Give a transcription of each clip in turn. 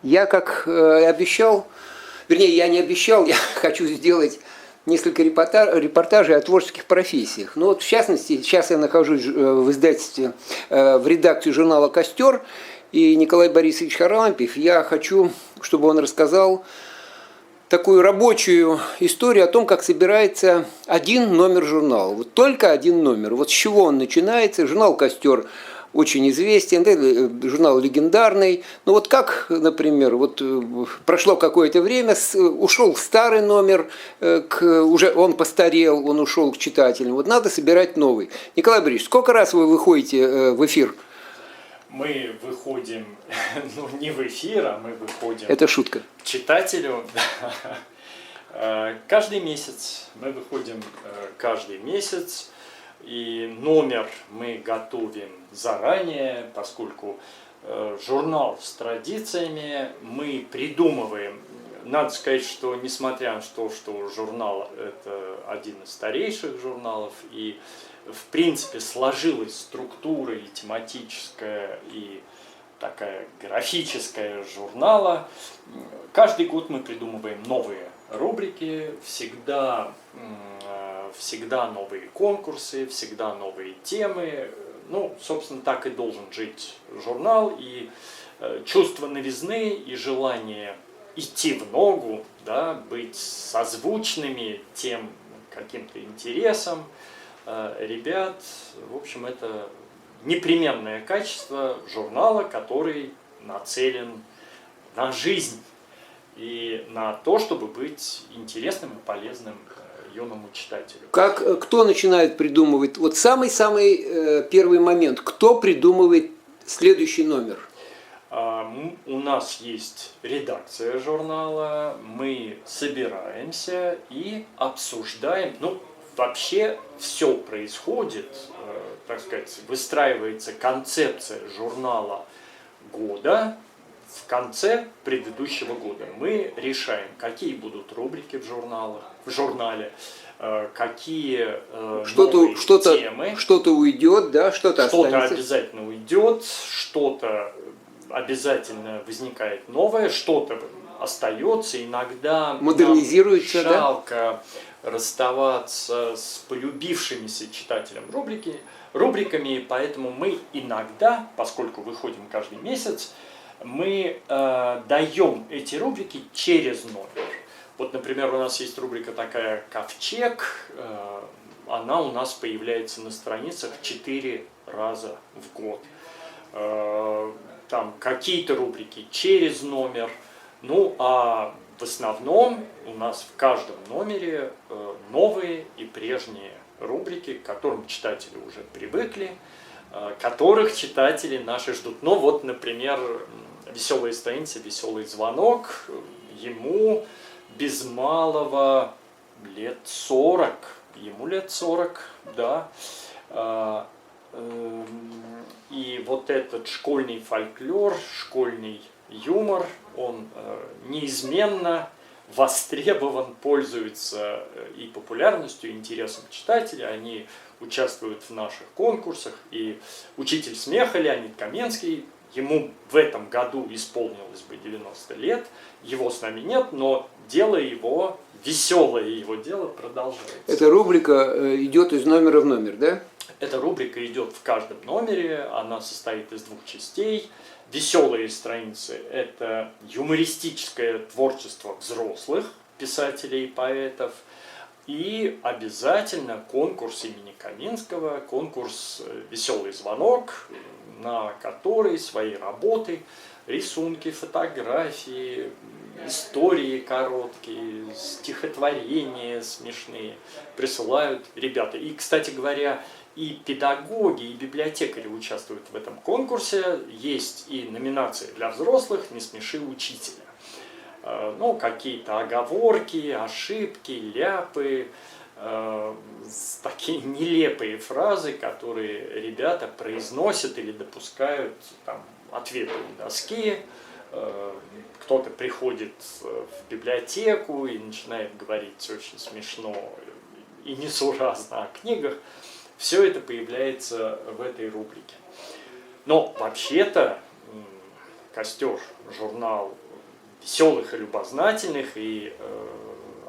Я, как обещал, вернее, я не обещал, я хочу сделать несколько репортажей о творческих профессиях. Ну вот, в частности, сейчас я нахожусь в издательстве, в редакции журнала «Костер», и Николай Борисович Харлампиев, я хочу, чтобы он рассказал такую рабочую историю о том, как собирается один номер журнала. Вот только один номер. Вот с чего он начинается. Журнал «Костер» очень известен, журнал легендарный. Но вот как, например, вот прошло какое-то время, ушел старый номер, уже он постарел, он ушел к читателям. Вот надо собирать новый. Николай Борисович, сколько раз вы выходите в эфир? Мы выходим, ну не в эфир, а мы выходим... Это шутка. К читателю. Каждый месяц. Мы выходим каждый месяц. И номер мы готовим заранее, поскольку журнал с традициями мы придумываем. Надо сказать, что несмотря на то, что журнал это один из старейших журналов, и в принципе сложилась структура и тематическая, и такая графическая журнала, каждый год мы придумываем новые рубрики, всегда новые конкурсы, всегда новые темы. Ну, собственно, так и должен жить журнал, и чувство новизны и желание идти в ногу, да, быть созвучными тем каким-то интересам ребят. В общем, это непременное качество журнала, который нацелен на жизнь и на то, чтобы быть интересным и полезным юному читателю. Кто начинает придумывать? Вот самый-самый первый момент. Кто придумывает следующий номер? У нас есть редакция журнала, мы собираемся и обсуждаем. Ну, вообще все происходит, так сказать, выстраивается концепция журнала года в конце предыдущего года. Мы решаем, какие будут рубрики в журнале, какие новые темы. Что-то уйдет, да, что-то останется. Что-то обязательно уйдет, что-то обязательно возникает новое, что-то остается, иногда модернизируется, жалко расставаться с полюбившимися читателям рубриками, поэтому мы иногда, поскольку выходим каждый месяц, мы даем эти рубрики через номер. Вот, например, у нас есть рубрика такая «Ковчег», она у нас появляется на страницах 4 раза в год. Там какие-то рубрики через номер, ну а в основном у нас в каждом номере новые и прежние рубрики, к которым читатели уже привыкли, которых читатели наши ждут. Ну вот, например, «Веселые страницы», «Веселый звонок», ему без малого лет 40, ему лет 40, да. И вот этот школьный фольклор, школьный юмор, он неизменно востребован, пользуется и популярностью, и интересом читателей. Они участвуют в наших конкурсах. И учитель смеха Леонид Каменский, ему в этом году исполнилось бы 90 лет, его с нами нет, но дело его, веселое его дело продолжается. Эта рубрика идет из номера в номер, да? Эта рубрика идет в каждом номере, она состоит из 2 частей. «Веселые страницы» – это юмористическое творчество взрослых писателей и поэтов. И обязательно конкурс имени Каменского, конкурс «Веселый звонок», на который свои работы, рисунки, фотографии, истории короткие, стихотворения смешные присылают ребята. И, кстати говоря, и педагоги, и библиотекари участвуют в этом конкурсе. Есть и номинации для взрослых «Не смеши учителя». Ну, какие-то оговорки, ошибки, ляпы, такие нелепые фразы, которые ребята произносят или допускают там, ответы у доски. Кто-то приходит в библиотеку и начинает говорить очень смешно и несуразно о книгах. Все это появляется в этой рубрике. Но вообще-то «Костер» журнал веселых и любознательных, и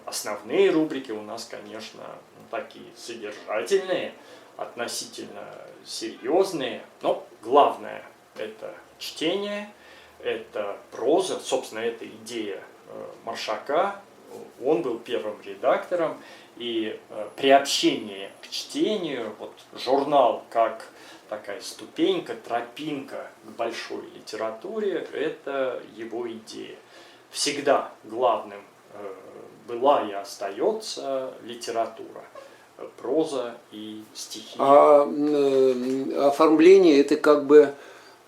основные рубрики у нас, конечно, такие содержательные, относительно серьезные, но главное это чтение, это проза, собственно, это идея Маршака, он был первым редактором, и приобщение к чтению, вот журнал как такая ступенька, тропинка к большой литературе, это его идея. Всегда главным была и остается литература, проза и стихи. А оформление это как бы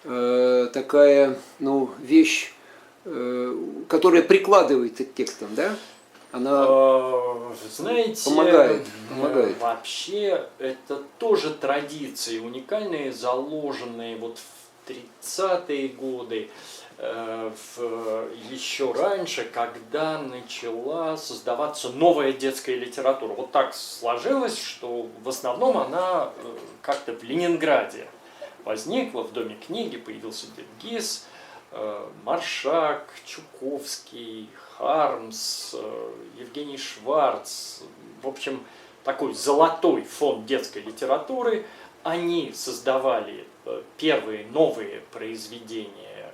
такая, ну, вещь, которая прикладывается к текстам, да? Она знаете, помогает. Вообще это тоже традиции уникальные, заложенные вот в 30-е годы, еще раньше, когда начала создаваться новая детская литература. Вот так сложилось, что в основном она как-то в Ленинграде возникла, в Доме книги появился Тенгиз, Маршак, Чуковский, Хармс, Евгений Шварц. В общем, такой золотой фонд детской литературы. Они создавали первые новые произведения,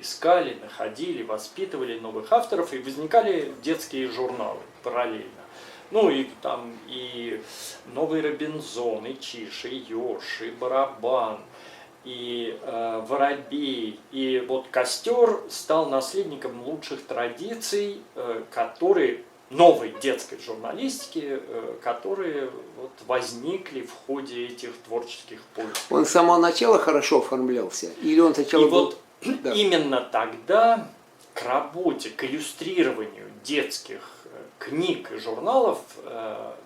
искали, находили, воспитывали новых авторов, и возникали детские журналы параллельно. Ну и там и Новый Робинзон, и Чиж, и Ёж, и Барабан, и Воробей. И вот Костер стал наследником лучших традиций, которые новой детской журналистики, которые вот возникли в ходе этих творческих поисков. Он с самого начала хорошо оформлялся? Или он сначала и был... вот именно тогда к работе, к иллюстрированию детских книг и журналов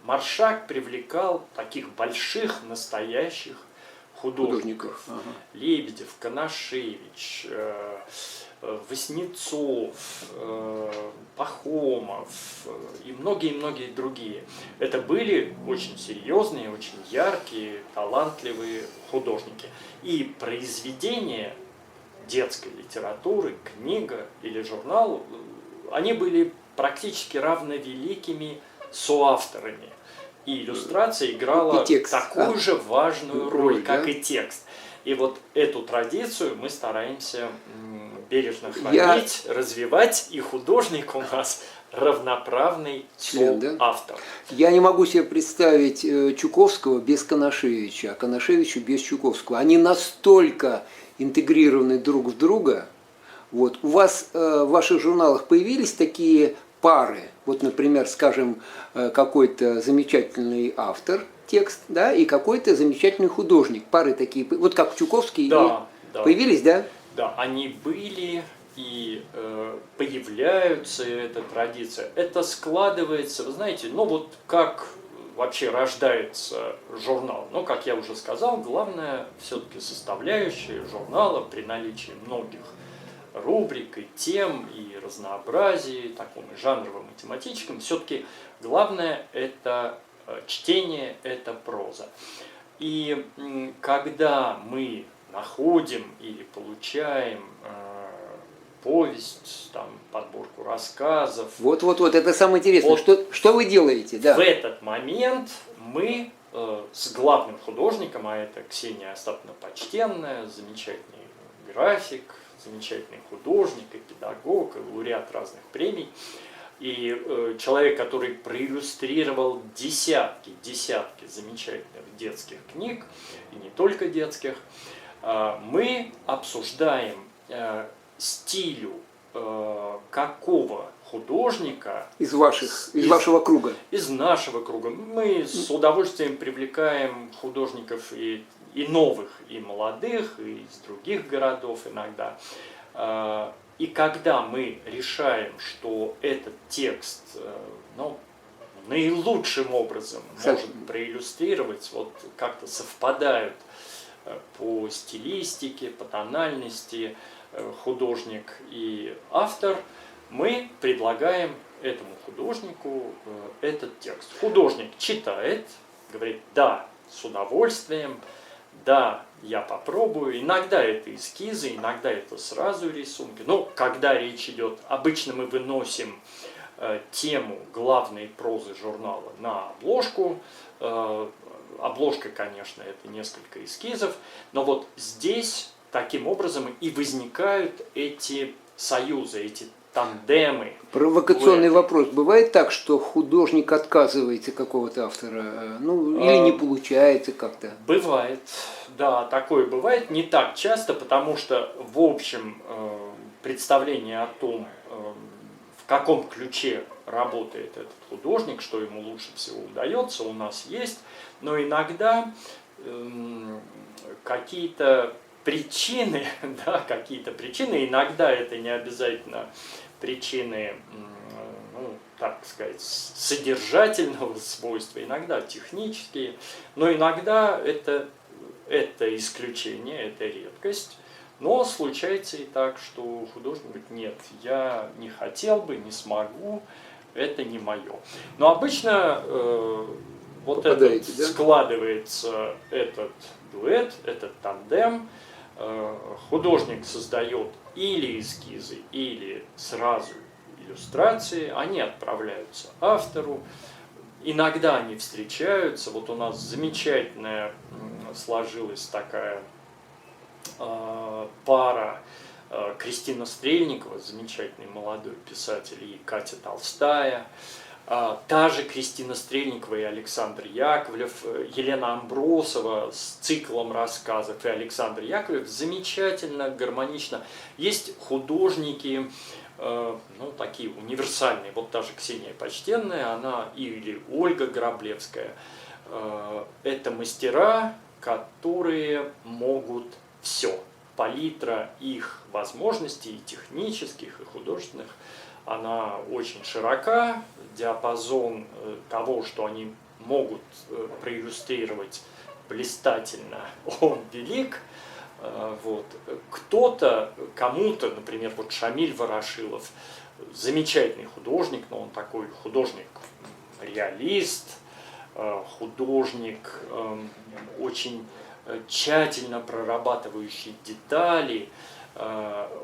Маршак привлекал таких больших, настоящих художников. Ага. Лебедев, Коношевич, Васнецов, Пахомов и многие-многие другие. Это были очень серьезные, очень яркие, талантливые художники. И произведения детской литературы, книга или журнал, они были практически равновеликими соавторами. И иллюстрация играла такую же важную роль, как и текст. И вот эту традицию мы стараемся бережно хранить, развивать, и художник у нас равноправный соавтор. Я не могу себе представить Чуковского без Коношевича, а Коношевича без Чуковского. Они настолько интегрированы друг в друга. Вот. У вас в ваших журналах появились такие пары, вот, например, скажем, какой-то замечательный автор, текст, да, и какой-то замечательный художник. Пары такие, вот как Чуковский, да. Появились, да? Да, они были и появляются, эта традиция. Это складывается, вы знаете, ну вот как вообще рождается журнал. Ну, как я уже сказал, главная все-таки составляющая журнала при наличии многих рубрик и тем, и разнообразии, таком и жанровом, и тематическом, все-таки главное это чтение, это проза. И когда мы находим или получаем повесть, там, подборку рассказов. Вот, это самое интересное. Вот что вы делаете? Да. В этот момент мы с главным художником, а это Ксения Остаповна Почтенная, замечательный график, замечательный художник и педагог, и лауреат разных премий, и человек, который проиллюстрировал десятки замечательных детских книг, и не только детских, мы обсуждаем стилю какого художника из вашего круга. Из нашего круга. Мы с удовольствием привлекаем художников и новых, и молодых, и из других городов иногда. И когда мы решаем, что этот текст наилучшим образом может проиллюстрировать, вот как-то совпадают по стилистике, по тональности художник и автор, мы предлагаем этому художнику этот текст. Художник читает, говорит: да, с удовольствием, да, я попробую. Иногда это эскизы, иногда это сразу рисунки. Но когда речь идет, обычно мы выносим тему главной прозы журнала на обложку. Обложка, конечно, это несколько эскизов, но вот здесь таким образом и возникают эти союзы, эти тандемы. Провокационный вопрос. Бывает так, что художник отказывается какого-то автора, ну, или не получается как-то? Бывает, да, такое бывает. Не так часто, потому что, в общем, представление о том, в каком ключе работает этот художник, что ему лучше всего удается, у нас есть. Но иногда какие-то причины, да, иногда это не обязательно причины, ну, так сказать, содержательного свойства, иногда технические, но иногда это исключение, это редкость. Но случается и так, что художник говорит: нет, я не хотел бы, не смогу, это не мое. Но обычно вот это складывается этот дуэт, этот тандем. Художник создает или эскизы, или сразу иллюстрации, они отправляются автору. Иногда они встречаются. Вот у нас замечательная сложилась такая пара: Кристина Стрельникова, замечательный молодой писатель, и Катя Толстая. Та же Кристина Стрельникова и Александр Яковлев, Елена Амбросова с циклом рассказов, и Александр Яковлев замечательно, гармонично. Есть художники, ну, такие универсальные, вот та же Ксения Почтенная, она, или Ольга Граблевская. Это мастера, которые могут все. Палитра их возможностей, и технических, и художественных, она очень широка. Диапазон того, что они могут проиллюстрировать блистательно, он велик. Вот. Кто-то, кому-то, например, вот Шамиль Ворошилов, замечательный художник, но он такой художник-реалист, художник, очень тщательно прорабатывающий детали,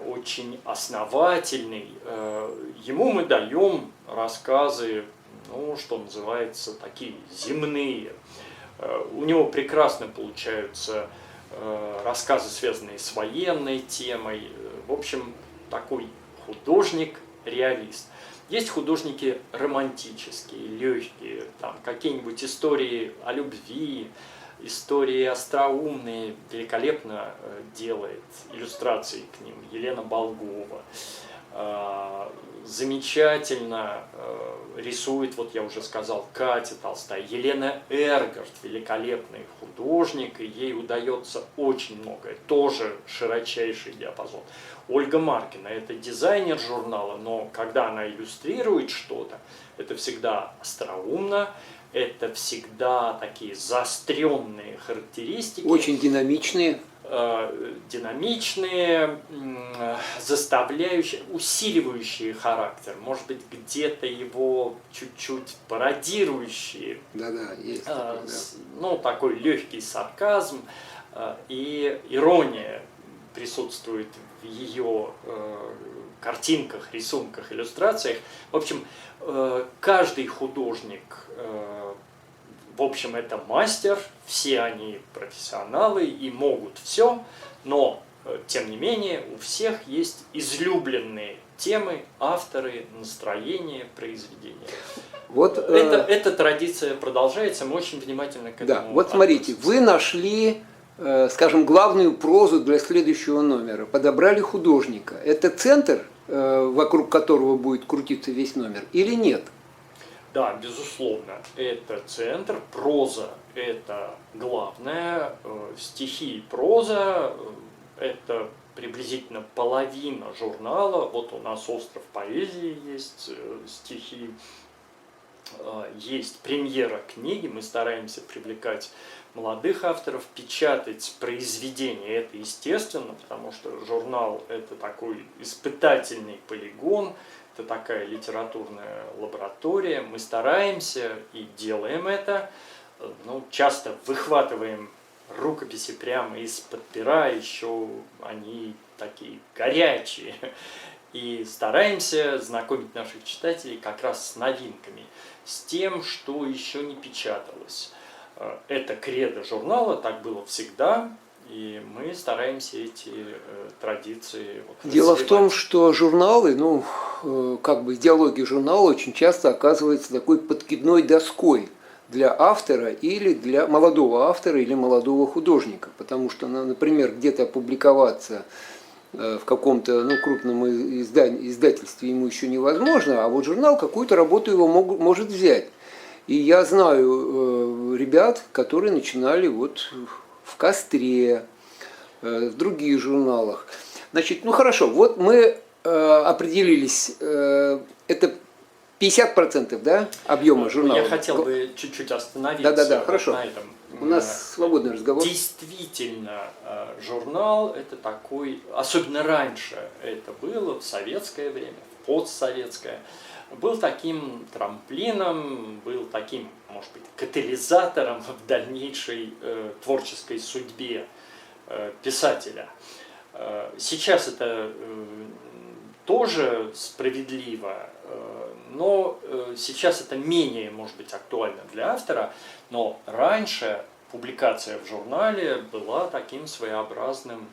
очень основательный. Ему мы даем рассказы, ну, что называется, такие земные. У него прекрасно получаются рассказы, связанные с военной темой. В общем, такой художник-реалист. Есть художники романтические, легкие, там какие-нибудь истории о любви, истории остроумные, великолепно делает иллюстрации к ним Елена Болгова. Замечательно рисует, вот я уже сказал, Катя Толстая. Елена Эргард, великолепный художник, и ей удается очень многое, тоже широчайший диапазон. Ольга Маркина – это дизайнер журнала, но когда она иллюстрирует что-то, это всегда остроумно, это всегда такие заостренные характеристики. Очень динамичные. Динамичные, заставляющие, усиливающие характер, может быть, где-то его чуть-чуть пародирующие. Да-да, есть такой, да. Ну, такой легкий сарказм и ирония присутствует в ее картинках, рисунках, иллюстрациях. В общем, каждый художник, в общем, это мастер, все они профессионалы и могут все, но, тем не менее, у всех есть излюбленные темы, авторы, настроения, произведения. Вот, эта традиция продолжается, мы очень внимательно к этому вот смотрите, вы нашли, скажем, главную прозу для следующего номера, подобрали художника. Это центр, вокруг которого будет крутиться весь номер, или нет? Да, безусловно, это центр, проза – это главное, стихи и проза – это приблизительно половина журнала. Вот у нас «Остров поэзии» есть стихи, есть премьера книги, мы стараемся привлекать молодых авторов, печатать произведения, это естественно, потому что журнал – это такой испытательный полигон, это такая литературная лаборатория. Мы стараемся и делаем это. Ну, часто выхватываем рукописи прямо из-под пера, еще они такие горячие. И стараемся знакомить наших читателей как раз с новинками, с тем, что еще не печаталось. Это кредо журнала, так было всегда, и мы стараемся эти традиции Дело в том, развивать. что журналы, как бы идеология журнала очень часто оказывается такой подкидной доской для автора или для молодого автора или молодого художника. Потому что, например, где-то опубликоваться в каком-то крупном издательстве ему еще невозможно, а вот журнал какую-то работу его может взять. И я знаю ребят, которые начинали вот в «Костре», в других журналах. Значит, хорошо, вот мы определились, это 50%, да, объема журнала? Я хотел бы чуть-чуть остановиться Да, хорошо. на этом. У нас свободный разговор. Действительно, журнал это такой, особенно раньше это было, в советское время, в постсоветское, был таким трамплином, был таким, может быть, катализатором в дальнейшей творческой судьбе писателя. Сейчас это тоже справедливо, но сейчас это менее, может быть, актуально для автора, но раньше публикация в журнале была таким своеобразным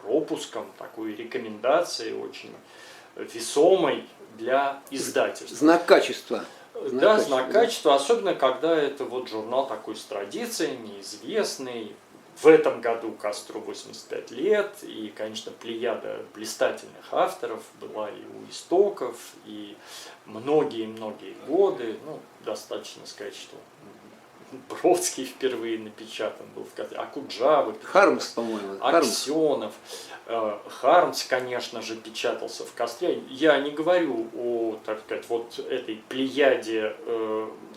пропуском, такой рекомендацией очень весомой для издательства. Знак качества. Знак качества, особенно когда это вот журнал такой с традициями, известный. В этом году Костру 85 лет, и, конечно, плеяда блистательных авторов была и у истоков, и многие-многие годы, достаточно сказать, что Бродский впервые напечатан был в Костре, Акуджава, Хармс, по-моему. Аксенов. Хармс, конечно же, печатался в Костре. Я не говорю о, так сказать, вот этой плеяде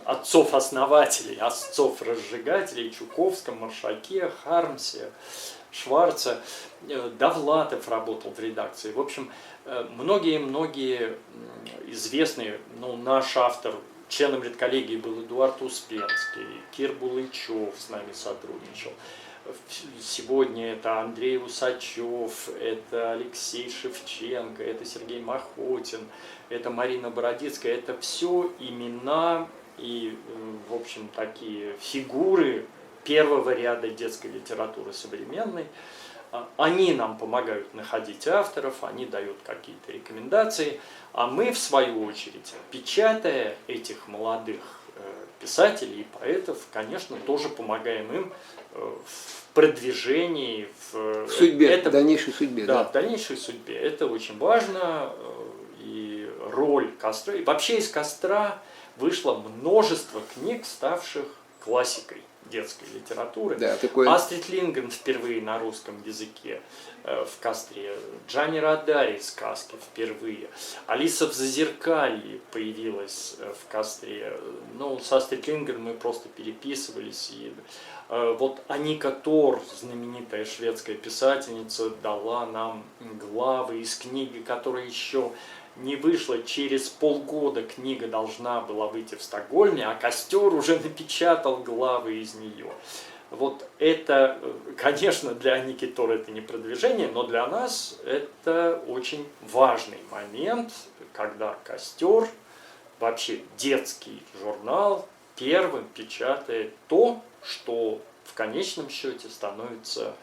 отцов-основателей, отцов-разжигателей, Чуковском, Маршаке, Хармсе, Шварце. Довлатов работал в редакции. В общем, многие-многие известные, наш автор, членом редколлегии был Эдуард Успенский, Кир Булычев с нами сотрудничал. Сегодня это Андрей Усачев, это Алексей Шевченко, это Сергей Махотин, это Марина Бородицкая. Это все имена и, в общем, такие фигуры первого ряда детской литературы современной. Они нам помогают находить авторов, они дают какие-то рекомендации, а мы, в свою очередь, печатая этих молодых писателей и поэтов, конечно, тоже помогаем им в продвижении, в судьбе, в дальнейшей судьбе. Да, в дальнейшей судьбе. Это очень важно, и роль Костра. И вообще из Костра вышло множество книг, ставших классикой детской литературы. Да, такое... Астрид Линдгрен впервые на русском языке в Костре, Джани Родари сказки впервые, Алиса в Зазеркалье появилась в Костре. С Астрид Линдгрен мы просто переписывались. И вот Аника Тор, знаменитая шведская писательница, дала нам главы из книги, которая еще не вышла. Через полгода книга должна была выйти в Стокгольме, а Костер уже напечатал главы из нее. Вот это, конечно, для Аники Тор это не продвижение, но для нас это очень важный момент, когда Костер, вообще детский журнал, первым печатает то, что в конечном счете становится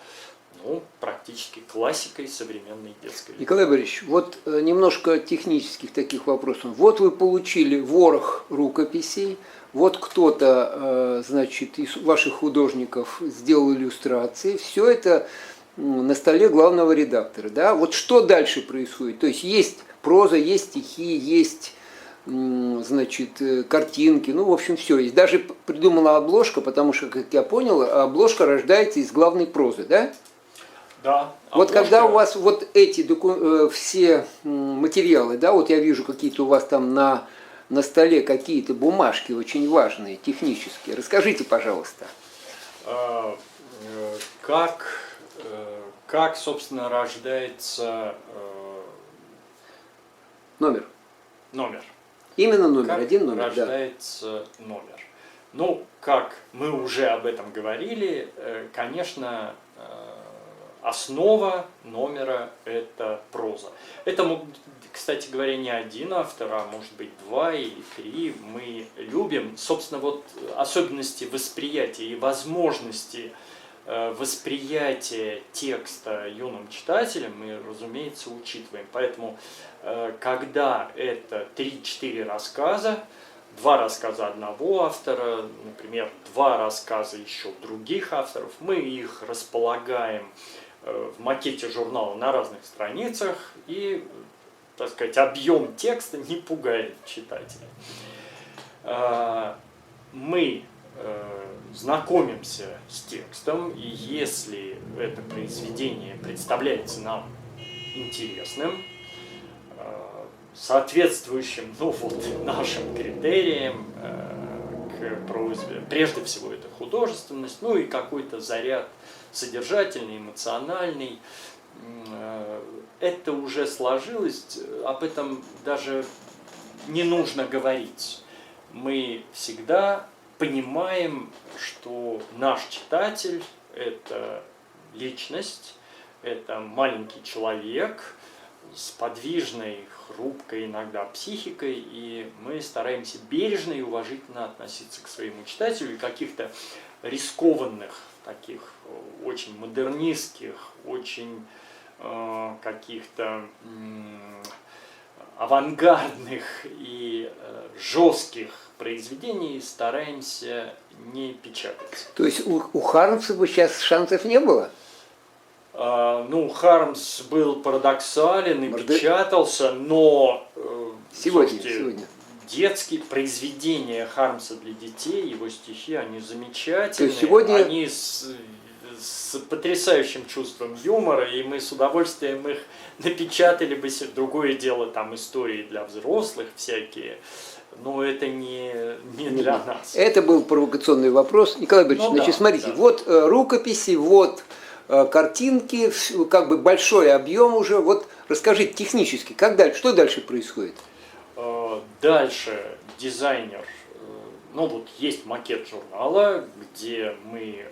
практически классикой современной детской литературы. Николай Борисович, вот немножко технических таких вопросов. Вот вы получили ворох рукописей, вот кто-то, значит, из ваших художников сделал иллюстрации, все это на столе главного редактора, да? Вот что дальше происходит? То есть есть проза, есть стихи, есть, значит, картинки, в общем, все. И даже придумала обложка, потому что, как я понял, обложка рождается из главной прозы, да? Да. Вот когда у вас вот эти все материалы, да, вот я вижу какие-то у вас там на столе какие-то бумажки очень важные, технические. Расскажите, пожалуйста. Как, собственно, рождается номер? Номер. Именно номер, Как один номер, рождается номер. Ну, как мы уже об этом говорили, конечно, основа номера – это проза. Это, кстати говоря, не один автор, а может быть 2 или 3. Мы любим, собственно, вот особенности восприятия и возможности восприятия текста юным читателям мы, разумеется, учитываем. Поэтому, когда это 3-4 рассказа, 2 рассказа одного автора, например, 2 рассказа еще других авторов, мы их располагаем в макете журнала на разных страницах, и, так сказать, объем текста не пугает читателя. Мы знакомимся с текстом, и если это произведение представляется нам интересным, соответствующим, ну, вот, нашим критериям к просьбе, прежде всего это художественность, ну и какой-то заряд содержательный, эмоциональный, это уже сложилось, об этом даже не нужно говорить. Мы всегда понимаем, что наш читатель – это личность, это маленький человек с подвижной, хрупкой иногда психикой, и мы стараемся бережно и уважительно относиться к своему читателю, и каких-то рискованных, таких очень модернистских, очень каких-то авангардных и жестких произведений стараемся не печатать. То есть у Хармса бы сейчас шансов не было? Ну, Хармс был парадоксален и печатался, но сегодня детские произведения Хармса для детей, его стихи, они замечательные. То есть сегодня... Они с потрясающим чувством юмора, и мы с удовольствием их напечатали бы. Другое дело, там истории для взрослых всякие, но это не для нас. Это был провокационный вопрос. Николай Борисович, Ну, значит, да, смотрите, да. вот рукописи, вот картинки, как бы большой объем уже. Вот расскажите технически, как дальше, что дальше происходит? Дальше дизайнер, ну вот есть макет журнала, где мы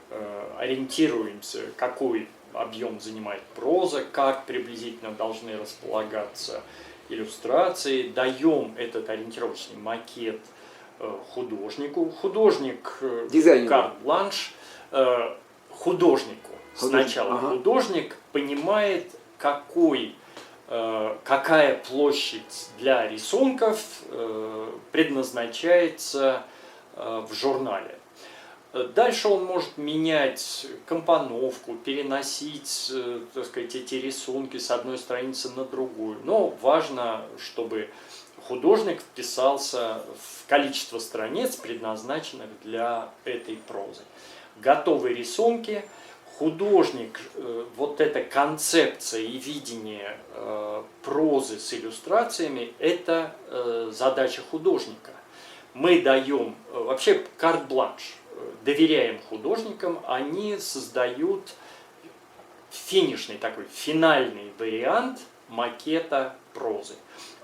ориентируемся, какой объем занимает проза, как приблизительно должны располагаться иллюстрации, даем этот ориентировочный макет художнику. Художник карт-бланш художнику. Сначала художник понимает, какая площадь для рисунков предназначается в журнале. Дальше он может менять компоновку, переносить, так сказать, эти рисунки с одной страницы на другую. Но важно, чтобы художник вписался в количество страниц, предназначенных для этой прозы. Готовые рисунки. Художник, вот эта концепция и видение прозы с иллюстрациями – это задача художника. Мы даем, вообще карт-бланш, доверяем художникам, они создают финишный, такой финальный вариант макета прозы.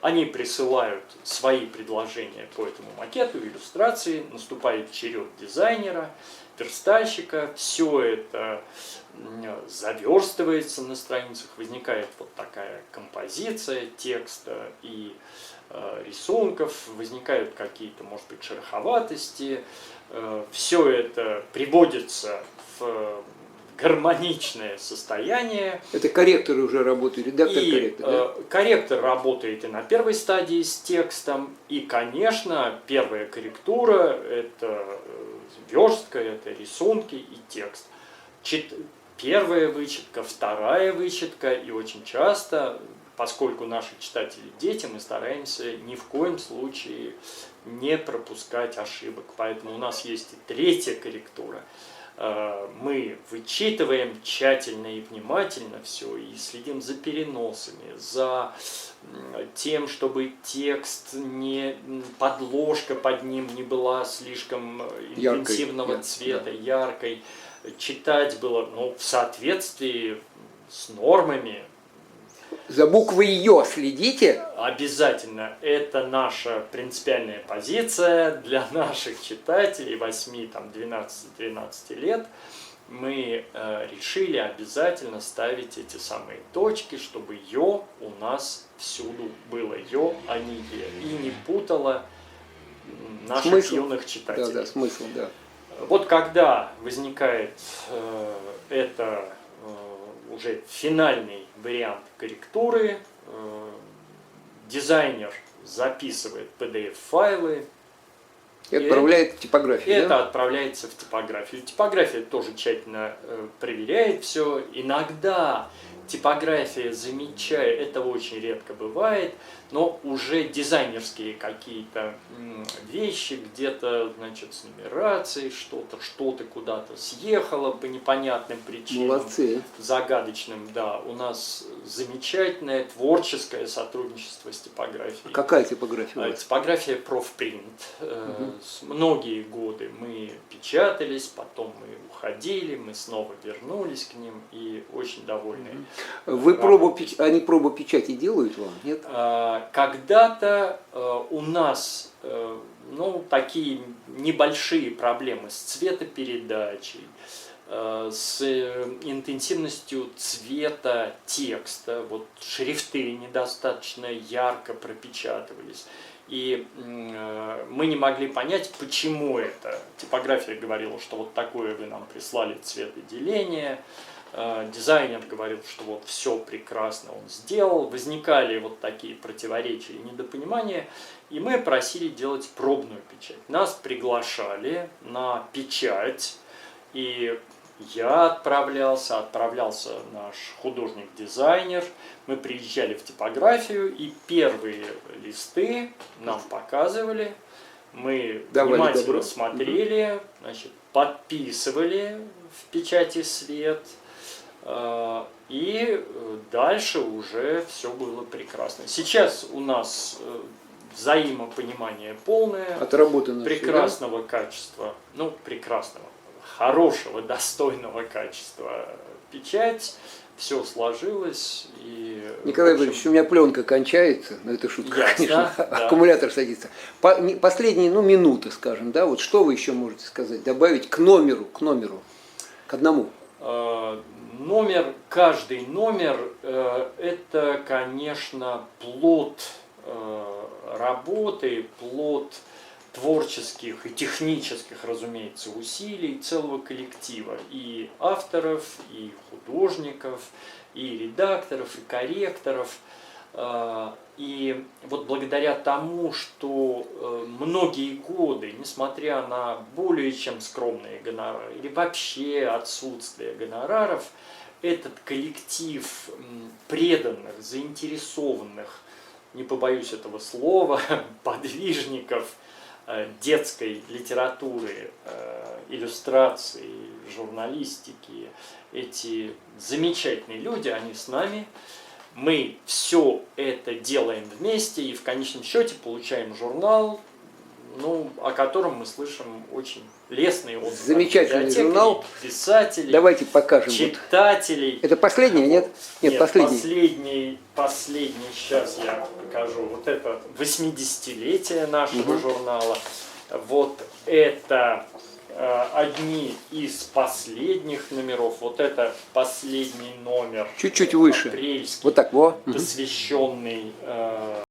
Они присылают свои предложения по этому макету, иллюстрации, наступает черед дизайнера, верстальщика, все это заверстывается на страницах, возникает вот такая композиция текста и рисунков, возникают какие-то, может быть, шероховатости, все это приводится в гармоничное состояние. Это корректоры уже работают, редактор-корректор, да? Корректор работает и на первой стадии с текстом, и, конечно, первая корректура – это верстка, это рисунки и текст. Первая вычетка, вторая вычетка, и очень часто, поскольку наши читатели дети, мы стараемся ни в коем случае не пропускать ошибок. Поэтому у нас есть и третья корректура. Мы вычитываем тщательно и внимательно все, и следим за переносами, за тем, чтобы текст, подложка под ним не была слишком интенсивного цвета, яркой. Читать было в соответствии с нормами За буквой «ё» следите? Обязательно. Это наша принципиальная позиция для наших читателей 8, там, 12-13 лет. Мы решили обязательно ставить эти самые точки, чтобы «ё» у нас всюду было «ё», а не «е». И не путало наших Смысл? юных читателей. Да, смысл, да. Вот когда возникает это уже финальный вариант корректуры, дизайнер записывает PDF-файлы. И отправляет в типографию, Это да? отправляется в типографию. Типография тоже тщательно проверяет все. Иногда типография замечает, это очень редко бывает, но уже дизайнерские какие-то вещи, где-то, значит, с нумерацией, что-то куда-то съехало по непонятным причинам. Молодцы. Загадочным, да. У нас замечательное творческое сотрудничество с типографией. Какая типография у вас? Типография Профпринт. Многие годы мы печатались, потом мы уходили, мы снова вернулись к ним и очень довольны. Вы они пробу печати делают вам, нет? Когда-то у нас такие небольшие проблемы с цветопередачей, с интенсивностью цвета текста, вот шрифты недостаточно ярко пропечатывались. И мы не могли понять, почему это. Типография говорила, что вот такое вы нам прислали цветоделение. Дизайнер говорил, что вот все прекрасно он сделал. Возникали вот такие противоречия и недопонимания. И мы просили делать пробную печать. Нас приглашали на печать. И я отправлялся наш художник-дизайнер. Мы приезжали в типографию, и первые листы нам показывали. Мы внимательно смотрели, значит, подписывали в печати свет. И дальше уже все было прекрасно. Сейчас у нас взаимопонимание полное, отработано, прекрасного качества, прекрасного, хорошего, достойного качества печать, все сложилось. И, Николай Валерьевич, у меня пленка кончается, но это шутка, ясно, конечно, да. Аккумулятор садится. Последние, минуты, скажем, да, вот что вы еще можете сказать, добавить к номеру, к одному? Каждый номер это, конечно, плод работы, плод творческих и технических, разумеется, усилий целого коллектива, и авторов, и художников, и редакторов, и корректоров. И вот благодаря тому, что многие годы, несмотря на более чем скромные гонорары или вообще отсутствие гонораров, этот коллектив преданных, заинтересованных, не побоюсь этого слова, подвижников детской литературы, иллюстрации, журналистики, эти замечательные люди, они с нами. Мы все это делаем вместе и в конечном счете получаем журнал, о котором мы слышим очень лестные отзывы. Замечательный журнал. Писателей. Давайте покажем. Читателей. Это последний, нет? Нет, последний. Сейчас я покажу. Вот это 80-летие нашего журнала. Вот это одни из последних номеров. Вот это последний номер. Чуть-чуть выше. Апрельский. Вот так, посвященный